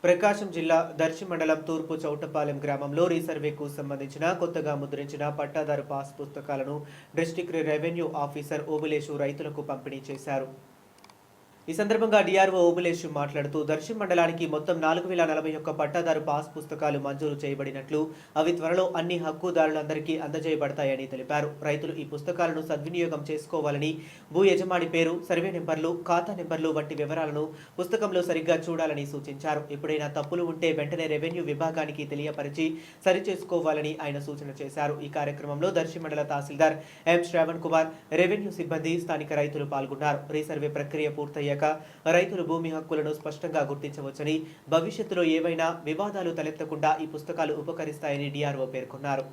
ప్రకాశం జిల్లా దర్శి మండలం తూర్పు చౌటపాలెం గ్రామంలో రీసర్వేకు సంబంధించిన కొత్తగా ముద్రించిన పట్టాదారు పాస్ పుస్తకాలను డిస్ట్రిక్ట్ రెవెన్యూ ఆఫీసర్ ఓబులేషు రైతులకు పంపిణీ చేశారు. ఈ సందర్భంగా డిఆర్ఓ ఓబులేషు మాట్లాడుతూ దర్శి మండలానికి మొత్తం 4041 పట్టాదారు పాస్ పుస్తకాలు మంజూరు చేయబడినట్లు, అవి త్వరలో అన్ని హక్కుదారులందరికీ అందజేయబడతాయని తెలిపారు. రైతులు ఈ పుస్తకాలను సద్వినియోగం చేసుకోవాలని, భూ యజమాని పేరు, సర్వే నెంబర్లు, ఖాతా నెంబర్లు వంటి వివరాలను పుస్తకంలో సరిగ్గా చూడాలని సూచించారు. ఎప్పుడైనా తప్పులు ఉంటే వెంటనే రెవెన్యూ విభాగానికి తెలియపరిచి సరిచేసుకోవాలని ఆయన సూచన చేశారు. ఈ కార్యక్రమంలో దర్శి మండల తహసీల్దార్ ఎం శ్రావణ్ కుమార్, రెవెన్యూ సిబ్బంది, స్థానిక రైతులు పాల్గొన్నారు. రీసర్వే ప్రక్రియ పూర్తయ్యాక రైతులు భూమి హక్కులను స్పష్టంగా గుర్తించవచ్చని, భవిష్యత్తులో ఏవైనా వివాదాలు తలెత్తకుండా ఈ పుస్తకాలు ఉపకరిస్తాయని డిఆర్ఓ పేర్కొన్నారు.